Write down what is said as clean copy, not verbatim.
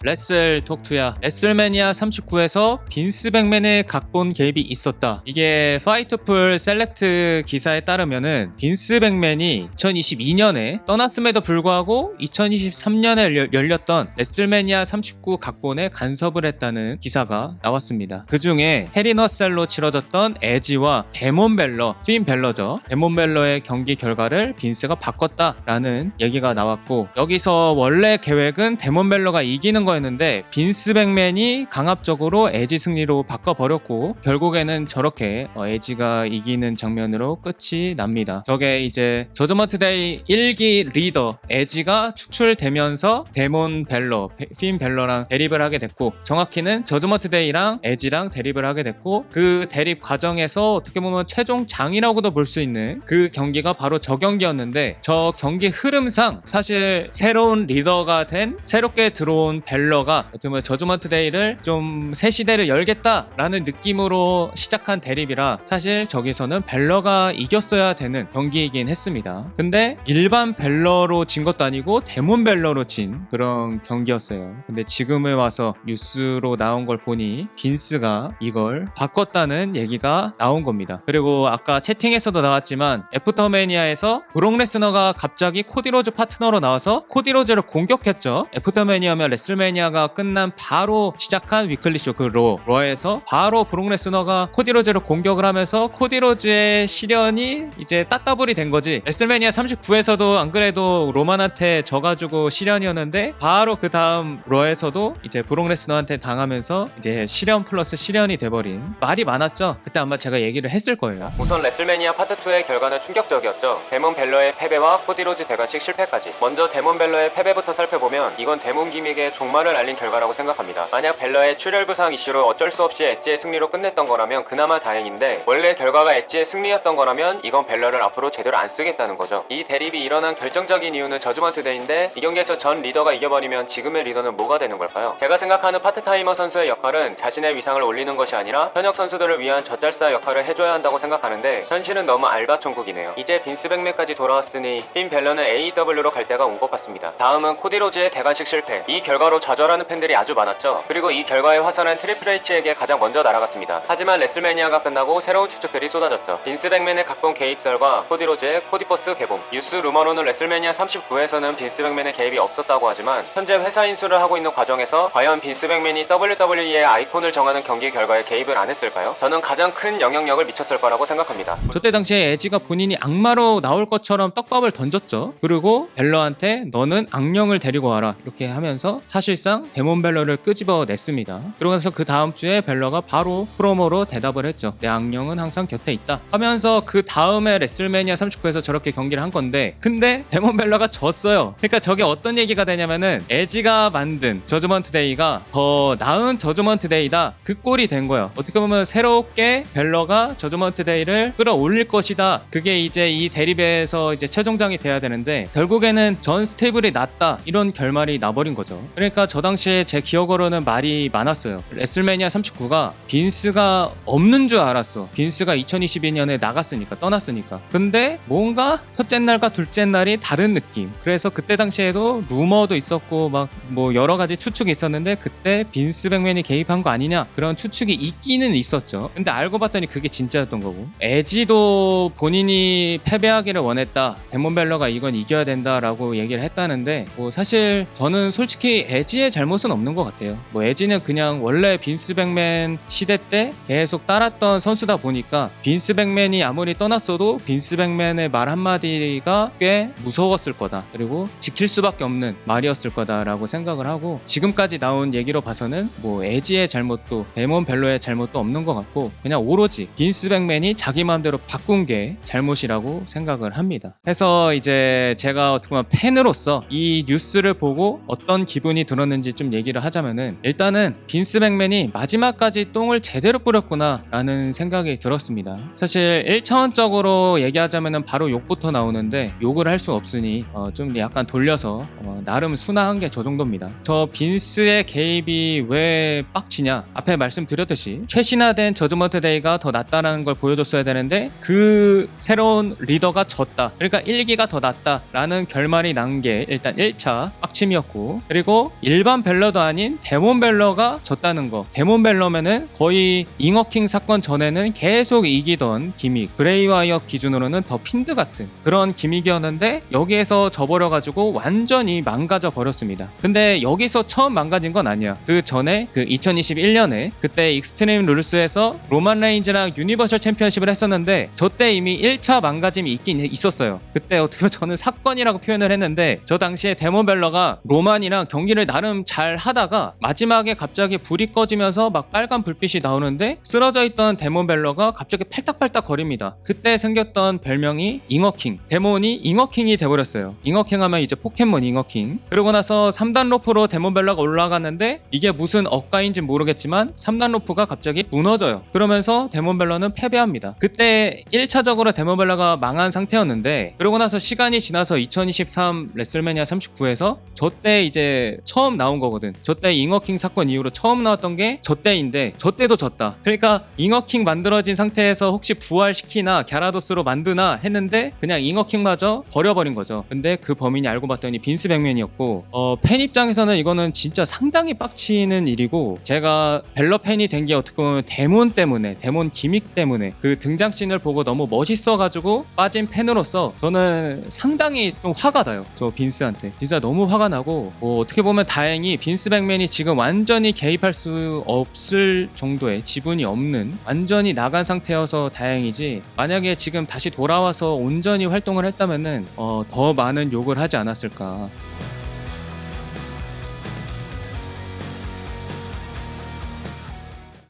레슬 톡투야. 레슬매니아 39에서 빈스 백맨의 각본 개입이 있었다. 이게 파이터풀 셀렉트 기사에 따르면은 빈스 백맨이 2022년에 떠났음에도 불구하고 2023년에 열렸던 레슬매니아 39 각본에 간섭을 했다는 기사가 나왔습니다. 그 중에 해리너셀로 치러졌던 에지와 데몬 벨러, 핀 벨러죠. 데몬 벨러의 경기 결과를 빈스가 바꿨다라는 얘기가 나왔고, 여기서 원래 계획은 데몬 벨러가 이기는 거였는데 빈스 백맨이 강압적으로 에지 승리로 바꿔버렸고, 결국에는 저렇게 에지가 이기는 장면으로 끝이 납니다. 저게 이제 저저먼트 데이 1기 리더 에지가 축출되면서 데몬 벨러, 핀 벨러랑 대립을 하게 됐고, 정확히는 저저먼트 데이랑 에지랑 대립을 하게 됐고, 그 대립 과정에서 어떻게 보면 최종장이라고도 볼 수 있는 그 경기가 바로 저 경기였는데, 저 경기 흐름상 사실 새로운 리더가 된 새롭게 들어온 벨러가 어떻게 보면 저저먼트 데이를 좀 새 시대를 열겠다라는 느낌으로 시작한 대립이라 사실 저기서는 벨러가 이겼어야 되는 경기이긴 했습니다. 근데 일반 벨러로 진 것도 아니고 데몬 벨러로 진 그런 경기였어요. 근데 지금에 와서 뉴스로 나온 걸 보니 빈스가 이걸 바꿨다는 얘기가 나온 겁니다. 그리고 아까 채팅에서도 나왔지만 애프터매니아에서 브록 레스너가 갑자기 코디 로즈 파트너로 나와서 코디 로즈를 공격했죠. 애프터매니아면 레슬매니아가 끝난 바로 시작한 위클리 쇼 그 로에서 바로 브록 레스너가 코디 로즈를 공격을 하면서 코디 로즈의 시련이 이제 따따블이 된 거지. 레슬매니아 39에서도 안 그래도 로만한테 져가지고 시련이었는데 바로 그 다음 로에서도 이제 브록 레스너한테 당하면서 이제 시련 플러스 시련이 돼버린, 말이 많았죠. 그때 아마 제가 얘기를 했을 거예요. 우선 레슬매니아 파트 2의 결과는 충격적이었죠. 데몬 벨러의 패배와 코디 로즈 대관식 실패까지. 먼저 데몬 벨러의 패배부터 살펴보면 이건 데몬 기믹의 종말을 알린 결과라고 생각합니다. 만약 벨러의 출혈 부상 이슈로 어쩔 수 없이 엣지의 승리로 끝냈던 거라면 그나마 다행인데, 원래 결과가 엣지의 승리였던 거라면 이건 벨러를 앞으로 제대로 안 쓰겠다는 거죠. 이 대립이 일어난 결정적인 이유는 저지먼트 데이인데, 이 경기에서 전 리더가 이겨버리면 지금의 리더는 뭐가 되는 걸까요? 제가 생각하는 파트타이머 선수의 역할은 자신의 위상을 올리는 것이 아니라 현역 선수들을 위한 젖잘싸 역할을 해줘야 한다고 생각하는데, 현실은 너무 알바 천국이네요. 이제 빈스 백맨까지 돌아왔으니 핀 벨러는 AEW로 갈 때가 온 것 같습니다. 다음은 코디 로즈의 대관식 실패. 이 결과로 좌절하는 팬들이 아주 많았죠. 그리고 이 결과의 화살은 트리플 H에게 가장 먼저 날아갔습니다. 하지만 레슬매니아가 끝나고 새로운 추측들이 쏟아졌죠. 빈스 백맨의 각본 개입설과 코디 로즈의 코디버스 개봉. 뉴스 루머로는 레슬매니아 39에서는 빈스 백맨의 개입이 없었다고 하지만, 현재 회사 인수를 하고 있는 과정에서 과연 빈스 백맨이 WWE의 아이콘을 정하는 경기 결과에 개입을 안 했을까요? 저는 가장 큰 영향력을 미쳤을 거라고 생각합니다. 저때 당시에 에지가 본인이 악마로 나올 것처럼 떡밥을 던졌죠. 그리고 벨러한테 너는 악령을 데리고 와라 이렇게 하면서 사실상 데몬 벨러를 끄집어냈습니다. 그러고 나서 그 다음 주에 벨러가 바로 프로모로 대답을 했죠. 내 악령은 항상 곁에 있다 하면서 그 다음에 레슬매니아 39에서 저렇게 경기를 한 건데, 근데 데몬 벨러가 졌어요. 그러니까 저게 어떤 얘기가 되냐면은 에지가 만든 저저먼트 데이가 더 나은 저저먼트 데이다, 그 꼴이 된 거예요. 어떻게 보면 새롭게 벨러가 저저먼트 데이를 끌어올릴 것이다, 그게 이제 이 대립에서 이제 최종장이 돼야 되는데 결국에는 전 스테이블이 낫다, 이런 결말이 나버린 거죠. 그러니까 저 당시에 제 기억으로는 말이 많았어요. 레슬매니아 39가 빈스가 없는 줄 알았어. 빈스가 2022년에 나갔으니까, 떠났으니까. 근데 뭔가 첫째 날과 둘째 날이 다른 느낌. 그래서 그때 당시에도 루머도 있었고 막 뭐 여러 가지 추측이 있었는데, 그때 빈스 백맨이 개입한 거 아니냐 그런 추측이 있기는 있었죠. 근데 알고 봤더니 그게 진짜였던 거고, 에지도 본인이 패배하기를 원했다, 데몬 벨러가 이건 이겨야 된다라고 얘기를 했다는데, 뭐 사실 저는 솔직히 에지의 잘못은 없는 것 같아요. 뭐 에지는 그냥 원래 빈스 백맨 시대 때 계속 따랐던 선수다 보니까 빈스 백맨이 아무리 떠났어도 빈스 백맨의 말 한마디가 꽤 무서웠을 거다, 그리고 지킬 수밖에 없는 말이었을 거다라고 생각을 하고, 지금까지 나온 얘기로 봐서는 뭐 에지의 잘못도 데몬 벨러의 잘못도 없는 것 같고, 그냥 오로지 빈스 백맨이 자기 마음대로 바꾼 게 잘못이라고 생각을 합니다. 해서 이제 제가 어떻게 보면 팬으로서 이 뉴스를 보고 어떤 기분이 들었는지 좀 얘기를 하자면은, 일단은 빈스 백맨이 마지막까지 똥을 제대로 뿌렸구나 라는 생각이 들었습니다. 사실 1차원적으로 얘기하자면은 바로 욕부터 나오는데, 욕을 할 수 없으니 좀 약간 돌려서 나름 순화한 게 저 정도입니다. 저 빈스의 개입이 왜 빡치냐, 앞에 말씀드렸듯이 최신화된 저지먼트 데이가 더 낫다라는 걸 보여줬어야 되는데, 그 새로운 리더가 졌다, 그러니까 1기가 더 낫다라는 결말이 난 게 일단 1차 빡침이었고, 그리고 일반 벨러도 아닌 데몬 벨러가 졌다는 거. 데몬 벨러면은 거의 잉어킹 사건 전에는 계속 이기던 기믹, 그레이와이어 기준으로는 더 핀드 같은 그런 기믹이었는데 여기에서 져버려가지고 완전히 망가져 버렸습니다. 근데 여기서 처음 망가진 건 아니야. 그 전에 그 2021년에 그때 익스트림 룰스에서 로만 레인즈랑 유니버셜 챔피언십을 했었는데 저때 이미 1차 망가짐이 있긴 있었어요. 그때 어떻게 보면 저는 사건이라고 표현을 했는데 저 당시에 데몬 벨러가 로만이랑 경기를 나름 잘 하다가 마지막에 갑자기 불이 꺼지면서 막 빨간 불빛이 나오는데 쓰러져 있던 데몬 벨러가 갑자기 팔딱팔딱 거립니다. 그때 생겼던 별명이 잉어킹. 데몬이 잉어킹이 돼버렸어요. 잉어킹 하면 이제 포켓몬 잉어킹. 그러고 나서 3단 로프로 데몬 벨러가 올라가는데 이게 무슨 억가인지 모르겠지만 3단 로프가 갑자기 무너져요. 그러면서 데몬 벨러는 패배합니다. 그때 1차적으로 데몬 벨러가 망한 상태였는데 그러고 나서 시간이 지나서 2023 레슬매니아 39에서 저때 이제 처음 나온 거거든. 저때 잉어킹 사건 이후로 처음 나왔던 게 저때인데 저때도 졌다. 그러니까 잉어킹 만들어진 상태에서 혹시 부활시키나 갸라도스로 만드나 했는데 그냥 잉어킹마저 버려버린 거죠. 근데 그 범인이 알고 봤더니 빈스 백맨이었고 팬 입장에서는 이거는 진짜 상당히 빡치는 일이고 제가 벨러 팬이 된 게 어떻게 보면 데몬 때문에 데몬 기믹 때문에 그 등장씬을 보고 너무 멋있어가지고 빠진 팬으로서 저는 상당히 좀 화가 나요. 저 빈스한테 진짜 너무 화가 나고 어떻게 보면 다행히 빈스 백맨이 지금 완전히 개입할 수 없을 정도의 지분이 없는 완전히 나간 상태여서 다행이지 만약에 지금 다시 돌아와서 온전히 활동을 했다면은 더 많은 욕을 하지 않았을까.